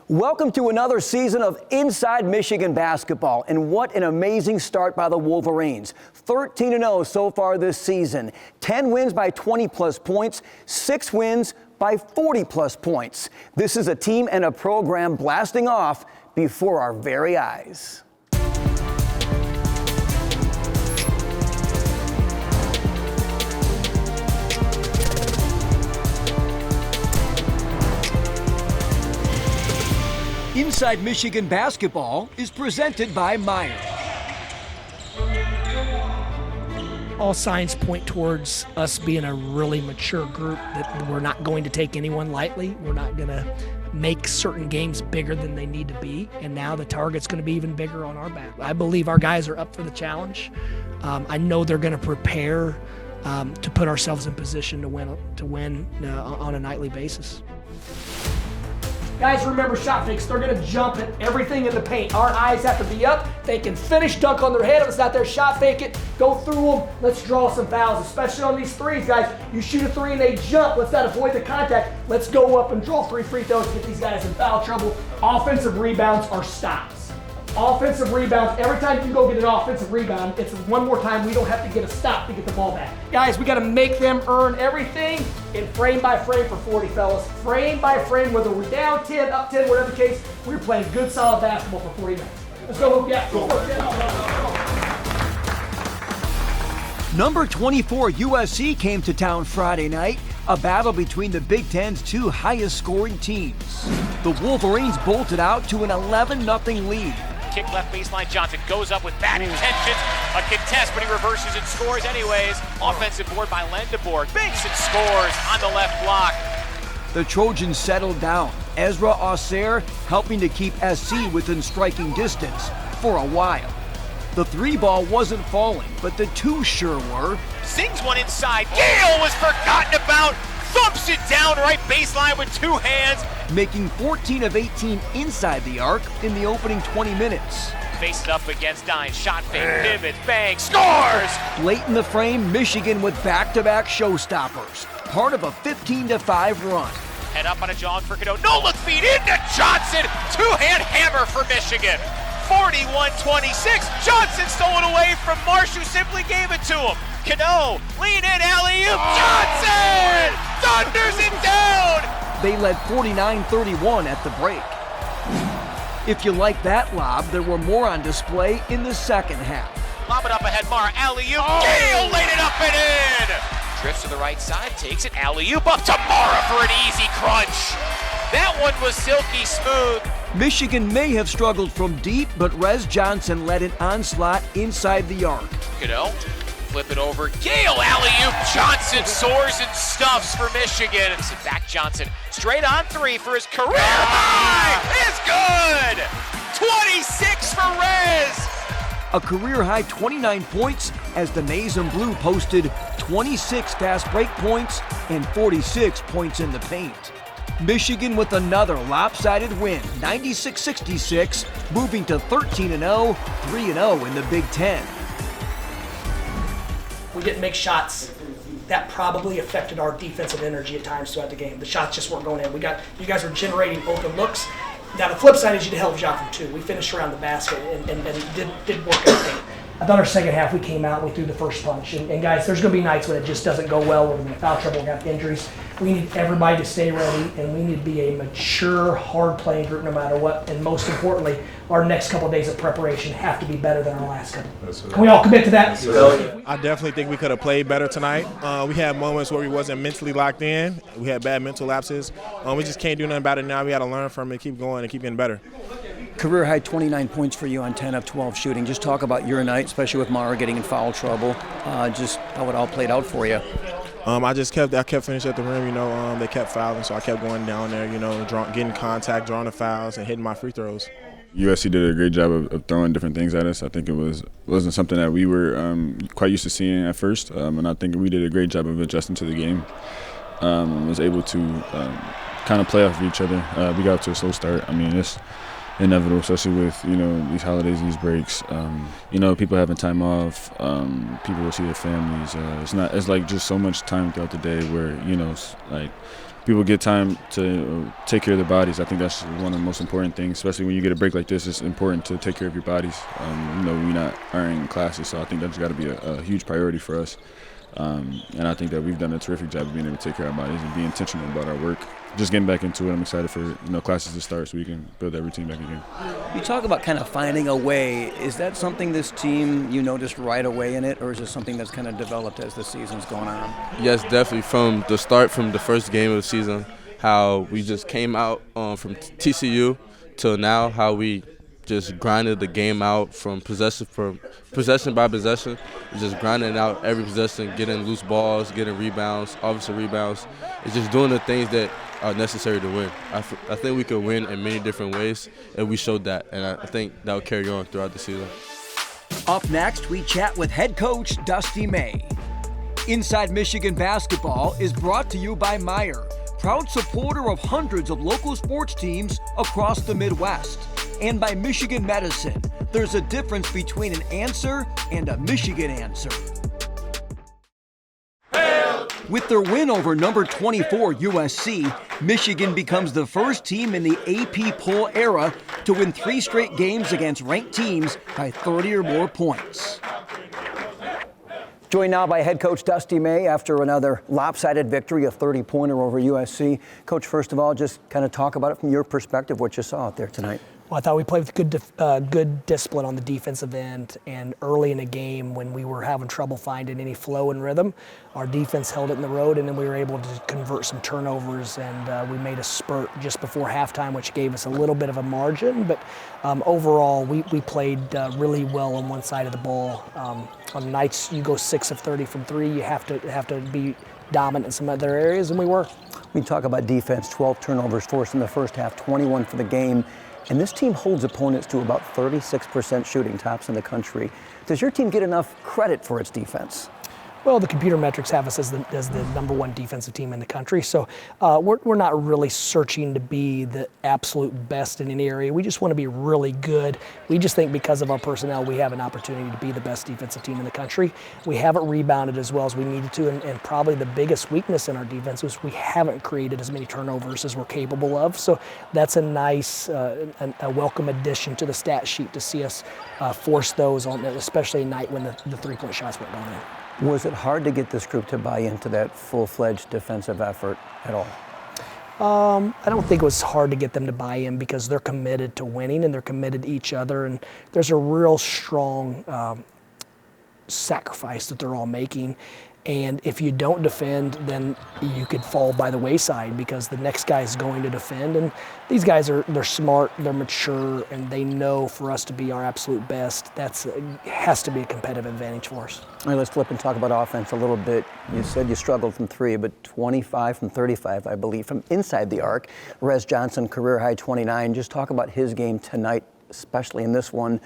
Welcome to another season of Inside Michigan Basketball, and what an amazing start by the Wolverines. 13-0 so far this season, 10 wins by 20-plus points, 6 wins by 40-plus points. This is a team and a program blasting off before our very eyes. Inside Michigan Basketball is presented by Meijer. All signs point towards us being a really mature group, that we're not going to take anyone lightly. We're not going to make certain games bigger than they need to be, and now the target's going to be even bigger on our back. I believe our guys are up for the challenge. I know they're going to prepare to put ourselves in position to win on a nightly basis. Guys, remember shot fakes. They're going to jump at everything in the paint. Our eyes have to be up. They can finish, dunk on their head. If it's not there, shot fake it. Go through them. Let's draw some fouls, especially on these threes, guys. You shoot a three and they jump. Let's not avoid the contact. Let's go up and draw 3 free throws to get these guys in foul trouble. Offensive rebounds are stops. Offensive rebounds, every time you go get an offensive rebound, it's one more time we don't have to get a stop to get the ball back. Guys, we got to make them earn everything in frame by frame for 40, fellas. Frame by frame, whether we're down 10, up 10, whatever the case, we're playing good, solid basketball for 40 minutes. Let's go, Luke. Yeah, go. Number 24 USC came to town Friday night, a battle between the Big Ten's 2 highest scoring teams. The Wolverines bolted out to an 11-0 lead. Kick left baseline, Johnson goes up with bad intentions, a contest, but he reverses and scores anyways. Offensive board by Lendeborg, banks and scores on the left block. The Trojans settled down, Ezra Auxerre helping to keep SC within striking distance for a while. The 3-ball wasn't falling, but the 2 sure were. Sings one inside, Gale was forgotten about, thumps it down right baseline with 2 hands. Making 14 of 18 inside the arc in the opening 20 minutes. Faced up against Dine, shot fake, pivots, bang, scores! Late in the frame, Michigan with back-to-back showstoppers, part of a 15-5 run. Head up on a jog for Cadeau, no-look feed into Johnson, 2-hand hammer for Michigan. 41-26, Johnson stolen away from Marsh, who simply gave it to him. Cadeau, lean in, alley-oop, Johnson! Thunders it down! They led 49-31 at the break. If you like that lob, there were more on display in the second half. Lob it up ahead, Mara, alley-oop, Gale laid it up and in! Drifts to the right side, takes it, alley-oop up to Mara for an easy crunch. That one was silky smooth. Michigan may have struggled from deep, but Rez Johnson led an onslaught inside the arc. Cadeau, flip it over, Gale alley-oop, Johnson soars and stuffs for Michigan. It's back Johnson, straight on 3 for his career high, is good! 26 for Rez! A career-high 29 points as the Maize and Blue posted 26 fast break points and 46 points in the paint. Michigan with another lopsided win, 96-66, moving to 13-0, 3-0 in the Big Ten. We didn't make shots. That probably affected our defensive energy at times throughout the game. The shots just weren't going in. You guys were generating open looks. Now the flip side is you did a hell of a job from 2. We finished around the basket and did work everything. I thought our second half we came out and we threw the first punch. And guys, there's going to be nights when it just doesn't go well, where we're in foul trouble, we're going to have injuries. We need everybody to stay ready, and we need to be a mature, hard-playing group no matter what. And most importantly, our next couple of days of preparation have to be better than our last couple. Can we all commit to that? I definitely think we could have played better tonight. We had moments where we wasn't mentally locked in. We had bad mental lapses. We just can't do nothing about it now. We got to learn from it, keep going, and keep getting better. Career high 29 points for you on 10 of 12 shooting. Just talk about your night, especially with Mara getting in foul trouble. Just how it all played out for you. I kept finishing at the rim. They kept fouling, so I kept going down there. Getting contact, drawing the fouls, and hitting my free throws. USC did a great job of throwing different things at us. I think wasn't something that we were quite used to seeing at first, and I think we did a great job of adjusting to the game. Was able to kind of play off of each other. We got to a slow start. I mean, it's inevitable, especially with these holidays, these breaks. People having time off. People will see their families. It's like just so much time throughout the day where people get time to take care of their bodies. I think that's one of the most important things, especially when you get a break like this. It's important to take care of your bodies. We are in classes, so I think that's got to be a huge priority for us. And I think that we've done a terrific job of being able to take care of our bodies and be intentional about our work. Just getting back into it, I'm excited for classes to start so we can build that routine back again. You talk about kind of finding a way. Is that something this team you noticed right away in it, or is it something that's kind of developed as the season's going on? Yes, definitely. From the start, from the first game of the season, how we just came out from TCU till now, how we just grinded the game out from possession by possession, just grinding out every possession, getting loose balls, getting rebounds, obviously rebounds. It's just doing the things that are necessary to win. I think we could win in many different ways, and we showed that, and I think that will carry on throughout the season. Up next, we chat with head coach Dusty May. Inside Michigan Basketball is brought to you by Meijer, proud supporter of hundreds of local sports teams across the Midwest. And by Michigan Medicine. There's a difference between an answer and a Michigan answer. With their win over number 24 USC, Michigan becomes the first team in the AP poll era to win 3 straight games against ranked teams by 30 or more points. Joined now by head coach Dusty May after another lopsided victory, a 30-pointer over USC. Coach, first of all, just kind of talk about it from your perspective, what you saw out there tonight. Well, I thought we played with good discipline on the defensive end, and early in the game when we were having trouble finding any flow and rhythm, our defense held it in the road, and then we were able to convert some turnovers, and we made a spurt just before halftime, which gave us a little bit of a margin. But overall, we played really well on one side of the ball. On nights you go 6 of 30 from 3, you have to be dominant in some other areas, and we were. We talk about defense, 12 turnovers forced in the first half, 21 for the game. And this team holds opponents to about 36% shooting, tops in the country. Does your team get enough credit for its defense? Well, the computer metrics have us as the #1 defensive team in the country, so we're not really searching to be the absolute best in any area. We just want to be really good. We just think because of our personnel, we have an opportunity to be the best defensive team in the country. We haven't rebounded as well as we needed to, and probably the biggest weakness in our defense is we haven't created as many turnovers as we're capable of. So that's a nice, a welcome addition to the stat sheet to see us force those on, especially at night when the three-point shots weren't going in. Was it hard to get this group to buy into that full-fledged defensive effort at all? I don't think it was hard to get them to buy in because they're committed to winning and they're committed to each other, and there's a real strong sacrifice that they're all making. And if you don't defend, then you could fall by the wayside because the next guy is going to defend. And these guys they're smart, they're mature, and they know for us to be our absolute best, has to be a competitive advantage for us. All right, let's flip and talk about offense a little bit. You said you struggled from 3, but 25 from 35, I believe, from inside the arc. Rez Johnson, career high 29. Just talk about his game tonight, especially in this one,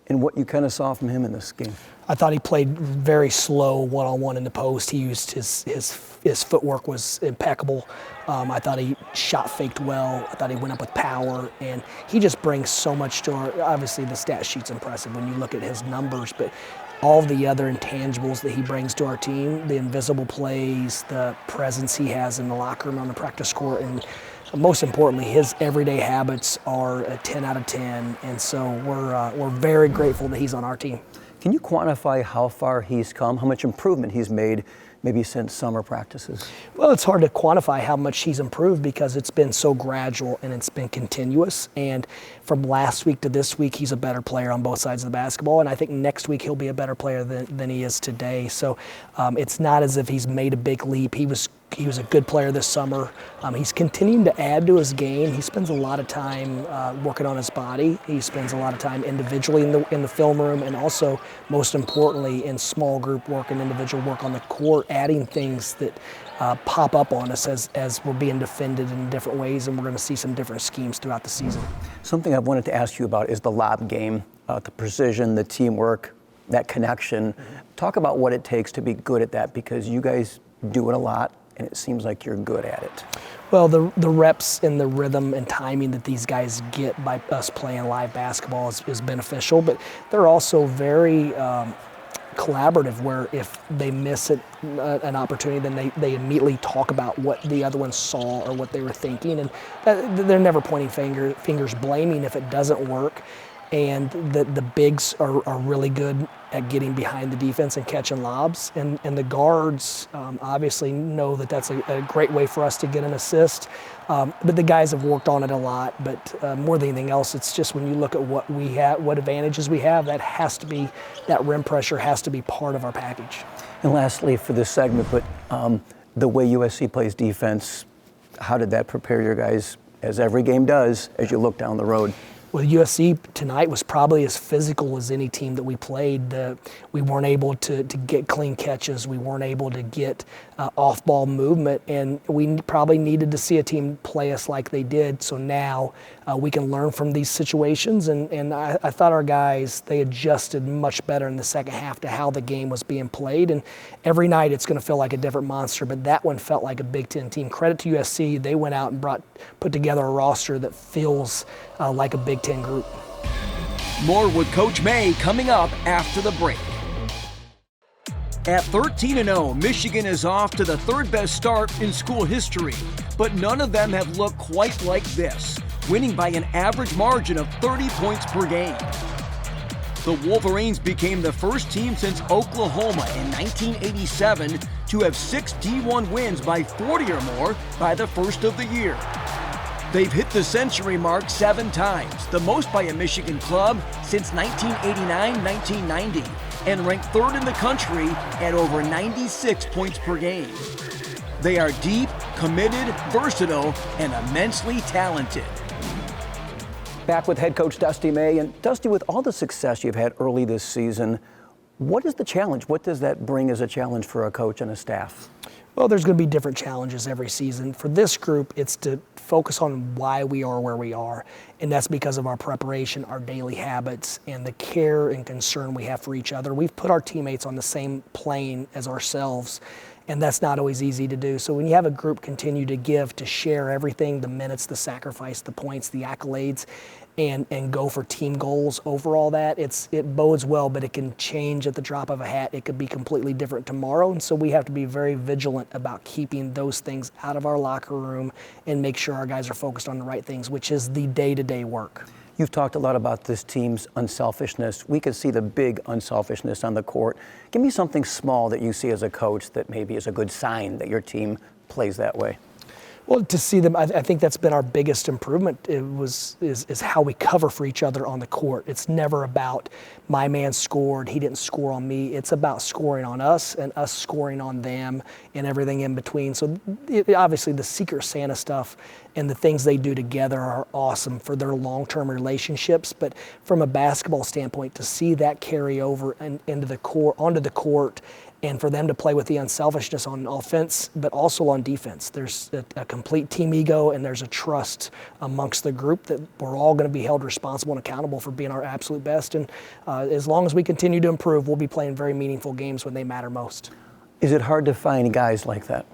and what you kind of saw from him in this game. I thought he played very slow one-on-one in the post. He used his footwork was impeccable. I thought he shot faked well. I thought he went up with power, and he just brings so much to our. Obviously, the stat sheet's impressive when you look at his numbers, but all the other intangibles that he brings to our team, the invisible plays, the presence he has in the locker room, on the practice court, and most importantly, his everyday habits are a 10 out of 10, and so we're very grateful that he's on our team. Can you quantify how far he's come, how much improvement he's made maybe since summer practices? Well, it's hard to quantify how much he's improved because it's been so gradual and it's been continuous. And from last week to this week, he's a better player on both sides of the basketball. And I think next week he'll be a better player than he is today. So it's not as if he's made a big leap. He was a good player this summer. He's continuing to add to his game. He spends a lot of time working on his body. He spends a lot of time individually in the film room, and also, most importantly, in small group work and individual work on the court, adding things that pop up on us as we're being defended in different ways, and we're going to see some different schemes throughout the season. Something I've wanted to ask you about is the lob game, the precision, the teamwork, that connection. Talk about what it takes to be good at that, because you guys do it a lot, and it seems like you're good at it. Well, the reps and the rhythm and timing that these guys get by us playing live basketball is beneficial, but they're also very collaborative where if they miss an opportunity, then they immediately talk about what the other one saw or what they were thinking, and they're never pointing fingers, blaming if it doesn't work. And the bigs are really good at getting behind the defense and catching lobs. And the guards obviously know that that's a great way for us to get an assist. But the guys have worked on it a lot. But more than anything else, it's just when you look at what we have, what advantages we have, that rim pressure has to be part of our package. And lastly, for this segment, but the way USC plays defense, how did that prepare your guys, as every game does, as you look down the road? Well, USC tonight was probably as physical as any team that we played. We weren't able to get clean catches. We weren't able to get off-ball movement, and we probably needed to see a team play us like they did. So now we can learn from these situations, and I thought our guys, they adjusted much better in the second half to how the game was being played. And every night it's going to feel like a different monster, but that one felt like a Big Ten team. Credit to USC, they went out and put together a roster that feels like a Big Ten group. More with Coach May coming up after the break. At 13-0, Michigan is off to the third best start in school history, but none of them have looked quite like this, winning by an average margin of 30 points per game. The Wolverines became the first team since Oklahoma in 1987 to have 6 D1 wins by 40 or more by the first of the year. They've hit the century mark 7 times, the most by a Michigan club since 1989-1990, and ranked 3rd in the country at over 96 points per game. They are deep, committed, versatile, and immensely talented. Back with head coach Dusty May. And Dusty, with all the success you've had early this season, what is the challenge? What does that bring as a challenge for a coach and a staff? Well, there's going to be different challenges every season. For this group, it's to focus on why we are where we are, and that's because of our preparation, our daily habits, and the care and concern we have for each other. We've put our teammates on the same plane as ourselves, and that's not always easy to do. So when you have a group continue to give, to share everything, the minutes, the sacrifice, the points, the accolades, and go for team goals over all that, it bodes well, but it can change at the drop of a hat. It could be completely different tomorrow, and so we have to be very vigilant about keeping those things out of our locker room and make sure our guys are focused on the right things, which is the day-to-day work. You've talked a lot about this team's unselfishness. We could see the big unselfishness on the court. Give me something small that you see as a coach that maybe is a good sign that your team plays that way. Well, to see them, I think that's been our biggest improvement. Is how we cover for each other on the court. It's never about my man scored, he didn't score on me. It's about scoring on us and us scoring on them and everything in between. So obviously the Secret Santa stuff and the things they do together are awesome for their long-term relationships. But from a basketball standpoint, to see that carry over and onto the court, and for them to play with the unselfishness on offense, but also on defense. There's a complete team ego, and there's a trust amongst the group that we're all going to be held responsible and accountable for being our absolute best. And as long as we continue to improve, we'll be playing very meaningful games when they matter most. Is it hard to find guys like that?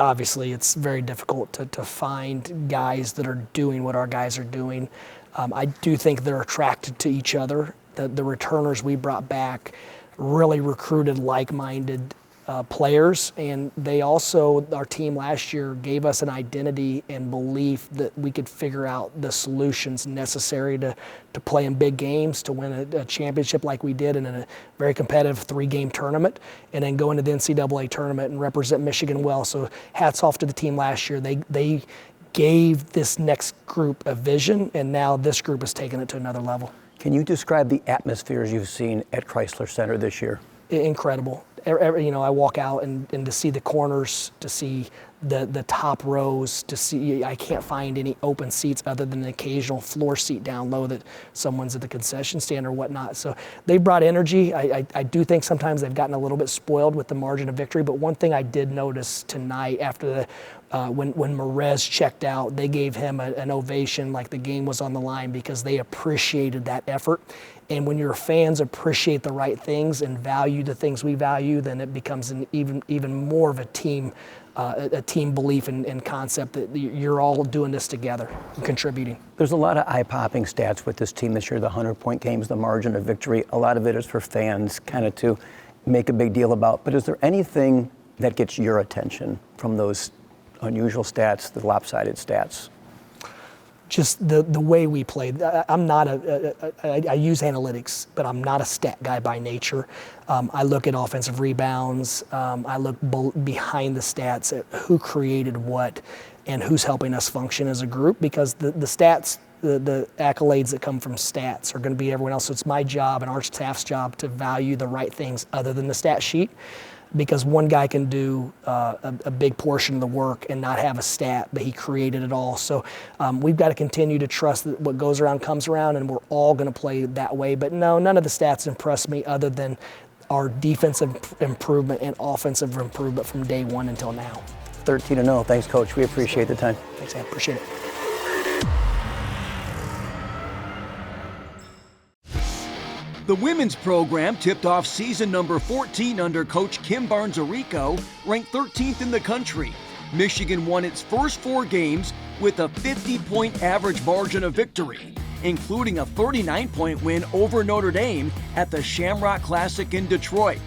Obviously, it's very difficult to find guys that are doing what our guys are doing. I do think they're attracted to each other. The returners we brought back really recruited like-minded players, and they also, our team last year gave us an identity and belief that we could figure out the solutions necessary to play in big games, to win a championship like we did in a very competitive 3-game tournament, and then go into the NCAA tournament and represent Michigan well. So hats off to the team last year. They gave this next group a vision, and now this group has taken it to another level. Can you describe the atmospheres you've seen at Chrysler Center this year? Incredible. I walk out and to see the corners, to see the top rows, to see, I can't find any open seats other than an occasional floor seat down low that someone's at the concession stand or whatnot. So they brought energy. I do think sometimes they've gotten a little bit spoiled with the margin of victory, but one thing I did notice tonight after when Merez checked out, they gave him an ovation like the game was on the line because they appreciated that effort. And when your fans appreciate the right things and value the things we value, then it becomes an even more of a team a team belief and concept that you're all doing this together and contributing. There's a lot of eye-popping stats with this team this year, the 100-point games, the margin of victory. A lot of it is for fans kind of to make a big deal about. But is there anything that gets your attention from those unusual stats, the lopsided stats? Just the way we play. I'm not I use analytics, but I'm not a stat guy by nature. I look at offensive rebounds. I look behind the stats at who created what and who's helping us function as a group, because the stats, the accolades that come from stats are going to be everyone else. So it's my job and our staff's job to value the right things other than the stat sheet, because one guy can do a big portion of the work and not have a stat, but he created it all. So we've got to continue to trust that what goes around comes around, and we're all going to play that way. But no, none of the stats impress me other than our defensive improvement and offensive improvement from day one until now. 13-0. Thanks, Coach. We appreciate the time. Thanks, Sam. Appreciate it. The women's program tipped off season number 14 under Coach Kim Barnes-Arico, ranked 13th in the country. Michigan won its first 4 games with a 50-point average margin of victory, including a 39-point win over Notre Dame at the Shamrock Classic in Detroit.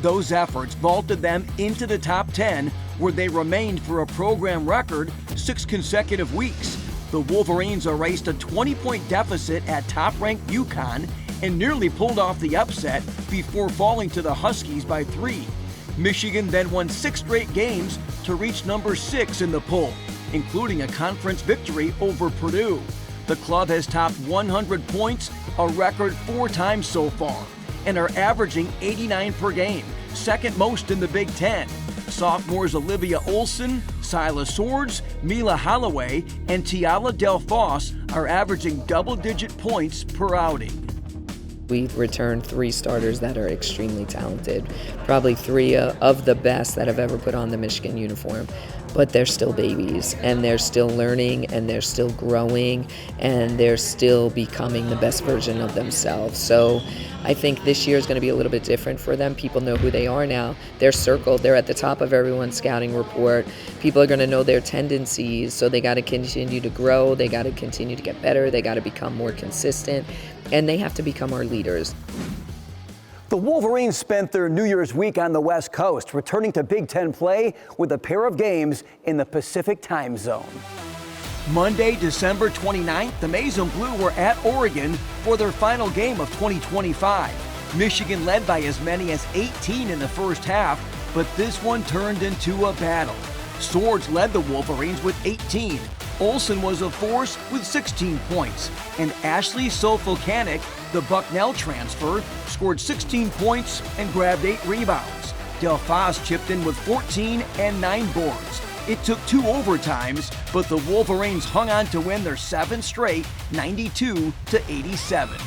Those efforts vaulted them into the top 10, where they remained for a program record 6 consecutive weeks. The Wolverines erased a 20-point deficit at top-ranked UConn and nearly pulled off the upset before falling to the Huskies by 3. Michigan then won 6 straight games to reach number 6 in the poll, including a conference victory over Purdue. The club has topped 100 points, a record 4 times so far, and are averaging 89 per game, second most in the Big Ten. Sophomores Olivia Olson, Silas Swords, Mila Holloway, and Tiala Del Foss are averaging double-digit points per outing. We've returned 3 starters that are extremely talented, probably 3 of the best that have ever put on the Michigan uniform. But they're still babies, and they're still learning, and they're still growing, and they're still becoming the best version of themselves. So I think this year is going to be a little bit different for them. People know who they are now. They're circled. They're at the top of everyone's scouting report. People are going to know their tendencies, so they got to continue to grow. They got to continue to get better. They got to become more consistent, and they have to become our leaders. The Wolverines spent their New Year's week on the West Coast, returning to Big Ten play with a pair of games in the Pacific time zone. Monday, December 29th, the Maize and Blue were at Oregon for their final game of 2025. Michigan led by as many as 18 in the first half, but this one turned into a battle. Swords led the Wolverines with 18. Olsen was a force with 16 points, and Ashley Sofocanic, the Bucknell transfer, scored 16 points and grabbed 8 rebounds. Del Foss chipped in with 14 and 9 boards. It took 2 overtimes, but the Wolverines hung on to win their 7th straight, 92-87.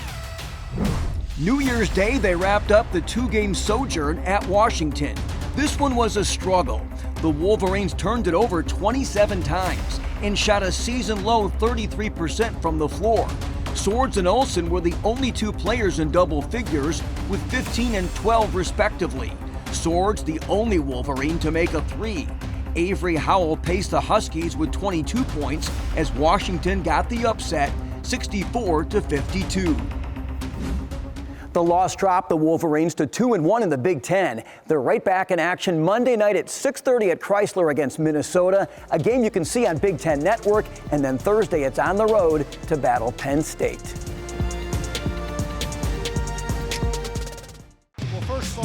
New Year's Day, they wrapped up the 2-game sojourn at Washington. This one was a struggle. The Wolverines turned it over 27 times and shot a season-low 33% from the floor. Swords and Olsen were the only 2 players in double figures with 15 and 12 respectively. Swords, the only Wolverine to make a 3. Avery Howell paced the Huskies with 22 points as Washington got the upset, 64-52. The loss dropped the Wolverines to 2-1 in the Big Ten. They're right back in action Monday night at 6:30 at Chrysler against Minnesota, a game you can see on Big Ten Network, and then Thursday it's on the road to battle Penn State.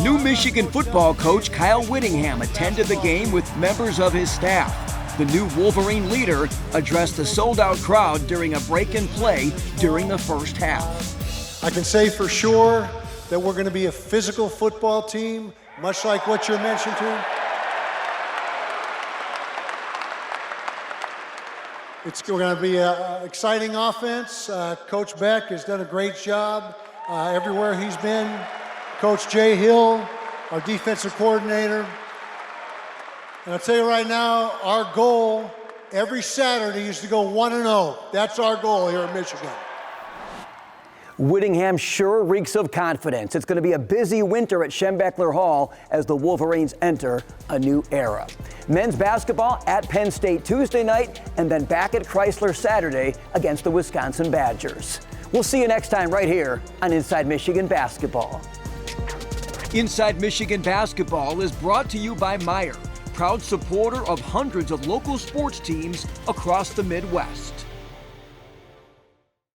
New Michigan football coach Kyle Whittingham attended the game with members of his staff. The new Wolverine leader addressed the sold-out crowd during a break in play during the first half. I can say for sure that we're going to be a physical football team, much like what you're mentioning to. We're going to be an exciting offense. Coach Beck has done a great job everywhere he's been. Coach Jay Hill, our defensive coordinator. And I'll tell you right now, our goal every Saturday is to go 1-0. That's our goal here in Michigan. Whittingham sure reeks of confidence. It's going to be a busy winter at Schembechler Hall as the Wolverines enter a new era. Men's basketball at Penn State Tuesday night and then back at Chrysler Saturday against the Wisconsin Badgers. We'll see you next time right here on Inside Michigan Basketball. Inside Michigan Basketball is brought to you by Meijer, proud supporter of hundreds of local sports teams across the Midwest.